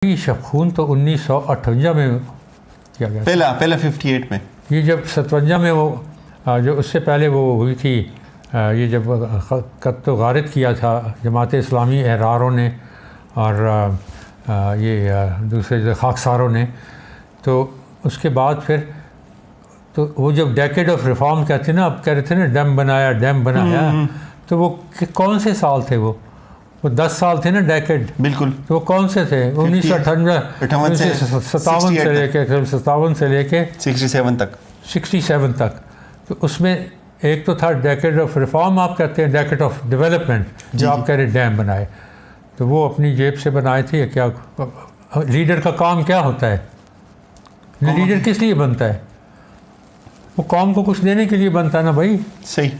खून तो 1958 में किया गया पहला 58 में। ये जब 57 में वो जो उससे पहले वो हुई थी, ये जब क़त्ल गारत किया था जमात इस्लामी एहरारों ने और ये दूसरे जो खाकसारों ने, तो उसके बाद फिर तो वो जब डेकेड ऑफ रिफॉर्म कहते हैं ना, अब कह रहे थे ना डैम बनाया, तो वो कौन से साल थे? वो 10 साल थे ना डेकेड। बिल्कुल। तो वो कौन से थे? 1957 से लेके 67 तक। तो उसमें एक तो था डेकेड ऑफ रिफॉर्म, आप कहते हैं डेकेड ऑफ डेवलपमेंट, जो आप कह रहे डैम बनाए, तो वो अपनी जेब से बनाए थे। क्या लीडर का काम क्या होता है? लीडर किस लिए बनता है? वो कौम को कुछ देने के लिए बनता है ना भाई। सही।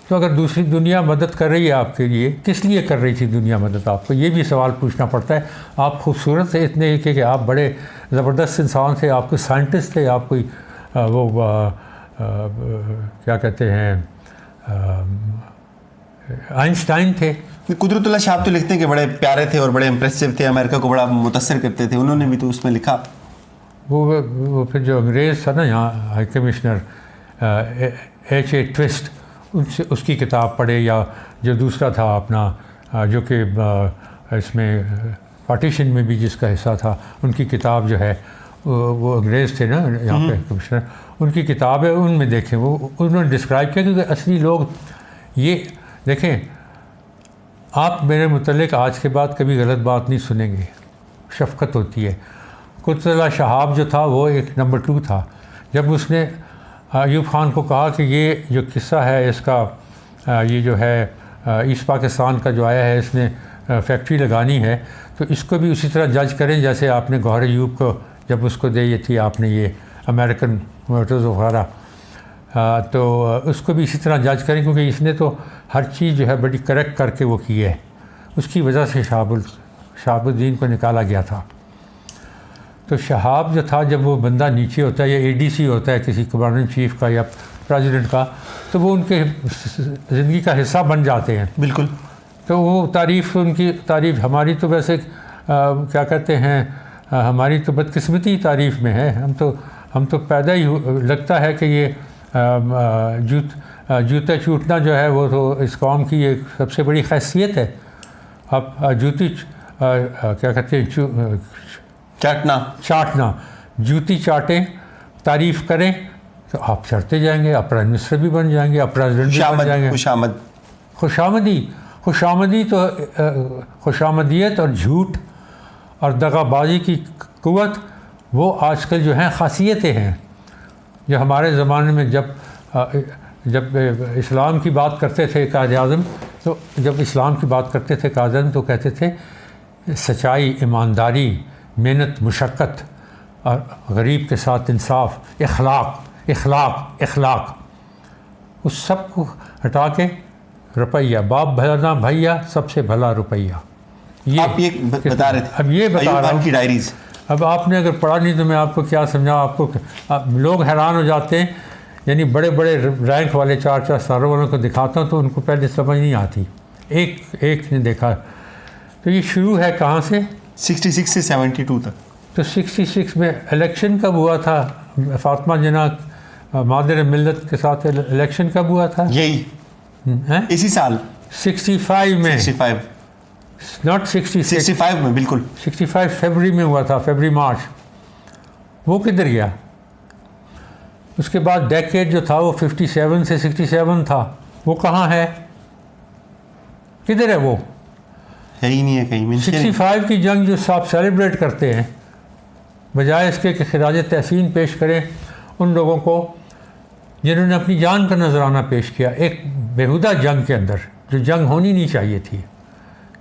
तो अगर दूसरी दुनिया मदद कर रही है आपके लिए, किस लिए कर रही थी दुनिया मदद आपको? ये भी सवाल पूछना पड़ता है। आप खूबसूरत थे इतने कि आप बड़े ज़बरदस्त इंसान थे, आप कोई साइंटिस्ट थे, आप कोई क्या कहते हैं आइंस्टाइन थे। कुदरतुल्लाह शाह तो लिखते हैं कि बड़े प्यारे थे और बड़े इम्प्रेसिव थे, अमेरिका को बड़ा मुतासर करते थे, उन्होंने भी तो उसमें लिखा। वो फिर जो अंग्रेज़ था ना यहाँ हाई कमिश्नर H.A. ट्विस्ट, उनसे उसकी किताब पढ़े, या जो दूसरा था अपना जो कि इसमें पार्टीशन में भी जिसका हिस्सा था, उनकी किताब जो है वो अंग्रेज़ थे ना यहाँ पे कमिश्नर, उनकी किताब है, उनमें देखें वो उन्होंने डिस्क्राइब किया कि असली लोग ये देखें। आप मेरे मुतल्लिक आज के बाद कभी गलत बात नहीं सुनेंगे, शफ़क़त होती है। कुतुबुल्लाह शहाब जो था वो एक नंबर 2 था। जब उसने अयूब ख़ान को कहा कि ये जो किस्सा है इसका, ये जो है ईस्ट पाकिस्तान का जो आया है, इसने फैक्ट्री लगानी है, तो इसको भी उसी तरह जज करें जैसे आपने गौहर अयूब को जब उसको दी थी आपने ये अमेरिकन मोटर्स वगैरह, तो उसको भी इसी तरह जज करें, क्योंकि इसने तो हर चीज़ जो है बड़ी करेक्ट करके वो की है। उसकी वजह से शहाबुद्दीन को निकाला गया था। तो शहाब जो था, जब वो बंदा नीचे होता है या ADC होता है किसी कमांडर इन चीफ का या प्रेसिडेंट का, तो वो उनके ज़िंदगी का हिस्सा बन जाते हैं। बिल्कुल। तो वो तारीफ़, उनकी तारीफ़, हमारी तो वैसे क्या कहते हैं, हमारी तो बदकिस्मती तारीफ़ में है। हम तो पैदा ही लगता है कि ये जूता चूटना जो है वो तो इस कौम की एक सबसे बड़ी हैसियत है। अब जूती क्या कहते हैं, चाटना, जूती चाटें, तारीफ़ करें तो आप चढ़ते जाएंगे, आप प्राइम मिनिस्टर भी बन जाएंगे, आप प्रेसिडेंट भी बन जाएंगे। खुशामदी तो खुशामदियत और झूठ और दगाबाजी की क़ुव्वत, वो आजकल जो हैं ख़ासियतें हैं। जो हमारे ज़माने में जब इस्लाम की बात करते थे कायद-ए-आज़म, तो जब इस्लाम की बात करते थे कायद-ए-आज़म तो कहते थे सच्चाई, ईमानदारी, मेहनत, मुशक्क़त और गरीब के साथ इंसाफ, इखलाक, उस सब को हटा के रुपया, बाप भला ना भैया, सबसे भला रुपया। ये आप ये बता रहे थे। अब ये बता रहा हूँ की डायरीज़। अब आपने अगर पढ़ा नहीं तो मैं आपको क्या समझाऊँ। लोग हैरान हो जाते हैं, यानी बड़े बड़े रैंक वाले 4-4 स्टारों वालों को दिखाता हूँ तो उनको पहले समझ नहीं आती। एक ने देखा। तो ये शुरू है कहाँ से? 66 से 72 तक। तो 66 में इलेक्शन कब हुआ था? फातिमा जिन्ना मादर मिल्लत के साथ इलेक्शन कब हुआ था? यही इसी साल 65 में। 65 नॉट 65 में, बिल्कुल 65 फरवरी में हुआ था, फरवरी-मार्च। वो किधर गया? उसके बाद डेकेड जो था वो 57 से 67 था, वो कहाँ है? किधर है वो? है ही नहीं है कहीं। 65 की जंग जो आप सेलिब्रेट करते हैं, बजाय इसके कि खिराज तहसीन पेश करें उन लोगों को जिन्होंने अपनी जान का नजराना पेश किया एक बेहुदा जंग के अंदर, जो जंग होनी नहीं चाहिए थी।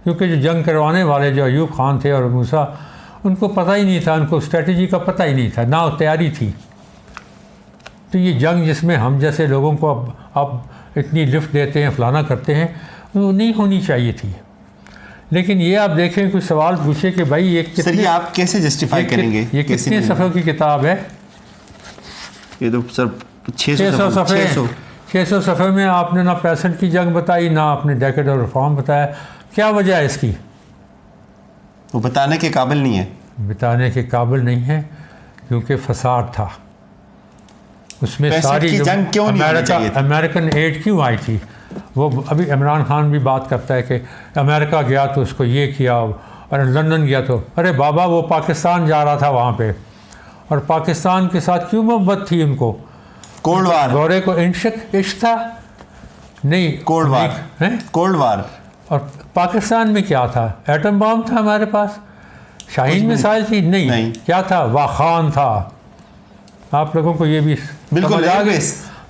क्योंकि जो जंग करवाने वाले जो अयूब ख़ान थे और मूसा, उनको पता ही नहीं था, उनको स्ट्रेटजी का पता ही नहीं था, ना तैयारी थी। तो ये जंग जिसमें हम जैसे लोगों को अब इतनी लिफ्ट देते हैं, फलाना करते हैं, वो नहीं होनी चाहिए थी। लेकिन ये आप देखें, कुछ सवाल पूछे कि भाई ये कितने, सर ये आप कैसे जस्टिफाई करेंगे? ये कितने सफ़े की किताब है? ये तो सर 600 सफ़े में आपने ना 65 की जंग बताई, ना आपने डेकेड और रिफॉर्म बताया। क्या वजह है इसकी? वो बताने के काबिल नहीं है। बिताने के काबिल नहीं है, क्योंकि फसाद था उसमें। 65 सारी की जो जंग क्यों नहीं होनी चाहिए थी? अमेरिकन एड क्यों आई थी? वो अभी इमरान खान भी बात करता है कि अमेरिका गया तो उसको ये किया, और लंदन गया तो, अरे बाबा वो पाकिस्तान जा रहा था वहाँ पे, और पाकिस्तान के साथ क्यों मोहब्बत थी उनको? कोल्ड वार, गौरे को इश्क था नहीं? कोल्ड वार हैं? Cold war. और पाकिस्तान में क्या था? एटम बम था हमारे पास, शाहीन मिसाइल थी नहीं, क्या था? वाखान था। आप लोगों को ये भी बिल्कुल समझ आ गई?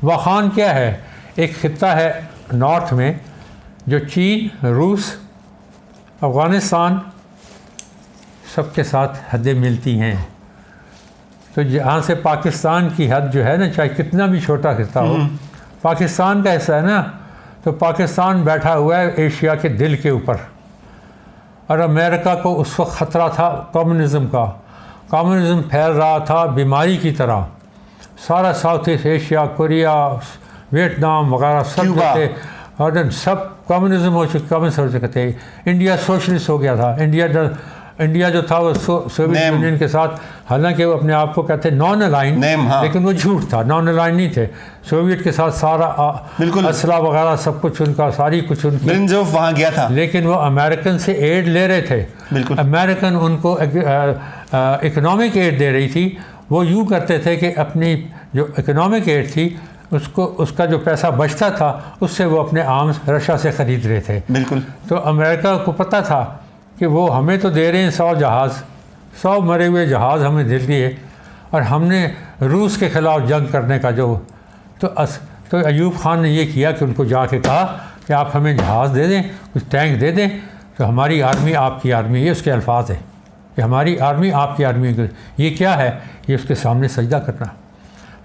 वाखान क्या है? एक खित्ता है नॉर्थ में जो चीन, रूस, अफ़गानिस्तान सबके साथ हदें मिलती हैं। तो जहाँ से पाकिस्तान की हद जो है ना, चाहे कितना भी छोटा खित्ता हो, पाकिस्तान का हिस्सा है ना, तो पाकिस्तान बैठा हुआ है एशिया के दिल के ऊपर। और अमेरिका को उस वक्त ख़तरा था कम्युनिज़म का। कम्युनिज़म फैल रहा था बीमारी की तरह, सारा south east Asia, Korea, Vietnam वगैरह सब थे, और सब कम्युनिज़म हो चुके थे। इंडिया सोशलिस्ट हो गया था। इंडिया जो था वो सोवियत यूनियन के साथ, हालांकि वो अपने आप को कहते नॉन अलाइन, लेकिन वो झूठ था, नॉन अलाइन नहीं थे। सोवियत के साथ सारा असला वगैरह सब कुछ उनका, सारी कुछ उनकी, ब्रिंजोफ वहाँ गया था, लेकिन वो अमेरिकन से एड ले रहे थे। अमेरिकन उनको इकोनॉमिक एड दे रही थी। वो यूँ करते थे कि अपनी जो इकोनॉमिक एड थी उसको, उसका जो पैसा बचता था उससे वो अपने आर्म्स रशिया से ख़रीद रहे थे। बिल्कुल। तो अमेरिका को पता था कि वो हमें तो दे रहे हैं 100 जहाज़, 100 मरे हुए जहाज़ हमें दे दिए, और हमने रूस के ख़िलाफ़ जंग करने का जो, तो अयूब खान ने ये किया कि उनको जाके कहा कि आप हमें जहाज़ दे दें, कुछ टैंक दे दें, तो हमारी आर्मी आपकी आर्मी, ये उसके अल्फाज है कि हमारी आर्मी आपकी आर्मी। ये क्या है? ये उसके सामने सजदा करना।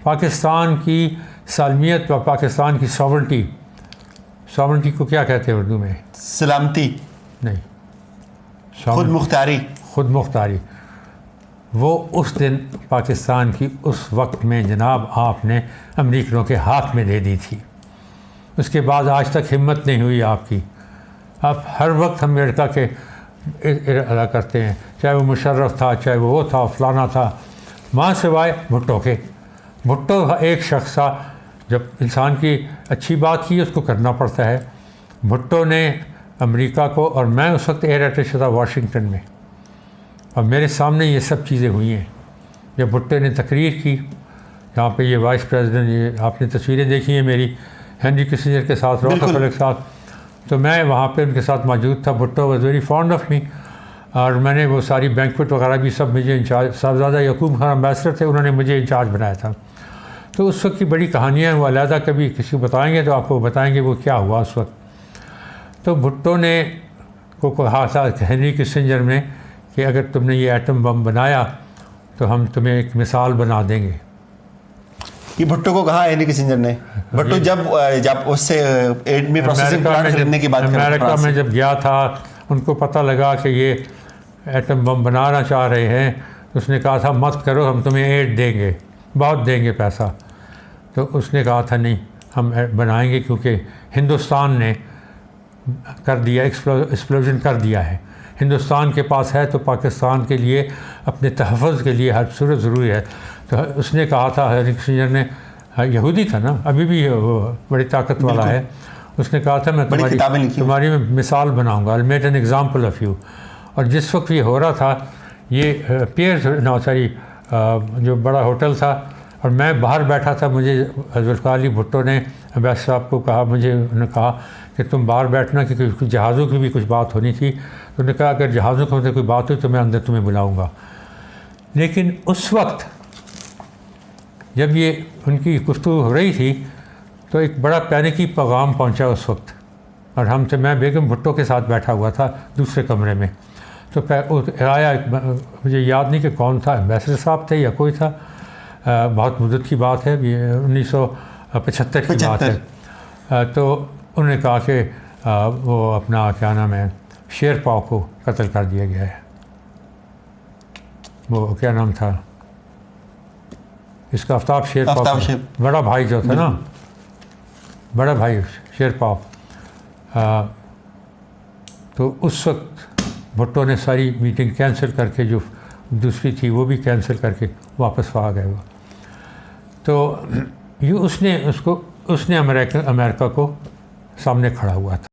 पाकिस्तान की सालमियत व पाकिस्तान की सॉवरेंटी को क्या कहते हैं उर्दू में? सलामती नहीं, खुद मुख्तारी। वो उस दिन पाकिस्तान की उस वक्त में जनाब आपने अमेरिकनों के हाथ में दे दी थी। उसके बाद आज तक हिम्मत नहीं हुई आपकी। आप हर वक्त अमेरिका के अदा करते हैं, चाहे वो मुशर्रफ था, चाहे वो था, फलाना था, माँ सिवाय भुट्टो के। भुट्टो एक शख्स था, जब इंसान की अच्छी बात की उसको करना पड़ता है। भुट्टो ने अमेरिका को, और मैं उस वक्त एयर अटैचे था वाशिंगटन में, और मेरे सामने ये सब चीज़ें हुई हैं। जब भुट्टो ने तकरीर की, यहाँ पे ये वाइस प्रेसिडेंट, ये आपने तस्वीरें देखी हैं मेरी हेनरी किसिंजर के साथ, रॉकफेलर के साथ, तो मैं वहाँ पे उनके साथ मौजूद था। Bhutto was very fond of me, और मैंने वो सारी बैंक्वेट वगैरह भी सब मुझे इंचार्ज, साहबजादा यकूब खान एम्बेसडर थे, उन्होंने मुझे इंचार्ज बनाया था। तो उस वक्त की बड़ी कहानियाँ वो अलहदा कभी किसी को बताएंगे तो आपको बताएंगे वो क्या हुआ उस वक्त। तो भुट्टो ने को कहा था हेनरी किसिंजर ने कि अगर तुमने ये एटम बम बनाया तो हम तुम्हें एक मिसाल बना देंगे। ये भुट्टो को कहा हेनरी किसिंजर ने? भुट्टो जब उससे एटमी प्रोसेसिंग प्लांट खरीदने की बात कर रहा था, अमेरिका में जब गया था, उनको पता लगा कि ये एटम बम बनाना चाह रहे हैं, तो उसने कहा था मत करो, हम तुम्हें एड देंगे, बहुत देंगे पैसा। तो उसने कहा था नहीं, हम बनाएंगे, क्योंकि हिंदुस्तान ने कर दिया, एक्सप्लोजन कर दिया है, हिंदुस्तान के पास है, तो पाकिस्तान के लिए अपने तहफ़्फ़ुज़ के लिए हर सूरत ज़रूरी है। तो उसने कहा था, हेनरी किसिंजर ने, यहूदी था ना, अभी भी वो बड़ी ताकत वाला है, उसने कहा था मैं तुम्हारी मिसाल बनाऊँगा, I made an example of you. और जिस वक्त ये हो रहा था, ये पियर नौसारी जो बड़ा होटल था, और मैं बाहर बैठा था, मुझे जुल्फ़िकार अली भुट्टो ने अब्बास साहब को कहा, उन्होंने कहा कि तुम बाहर बैठना, क्योंकि कुछ जहाज़ों की भी कुछ बात होनी थी। तो उन्होंने कहा अगर जहाज़ों की मतलब कोई बात हुई तो मैं अंदर तुम्हें बुलाऊंगा। लेकिन उस वक्त जब ये उनकी गुफ्तगू हो रही थी, तो एक बड़ा पैनिकी पैगाम पहुंचा उस वक्त, और मैं बेगम भुट्टो के साथ बैठा हुआ था दूसरे कमरे में। तो आया, मुझे याद नहीं कि कौन था, एम्बेसडर साहब थे या कोई था, बहुत मुद्दत की बात है, 1975 की बात है। तो उन्होंने कहा कि वो अपना क्या नाम है, शेरपाव को कत्ल कर दिया गया है। वो क्या नाम था इसका, आफ्ताब शेरपाव, बड़ा भाई जो था ना, बड़ा भाई शेरपाव। तो उस वक्त भुट्टो ने सारी मीटिंग कैंसिल करके जो दूसरी थी वो भी कैंसिल करके वापस आ गए वो। तो ये उसने अमेरिका को सामने खड़ा हुआ था।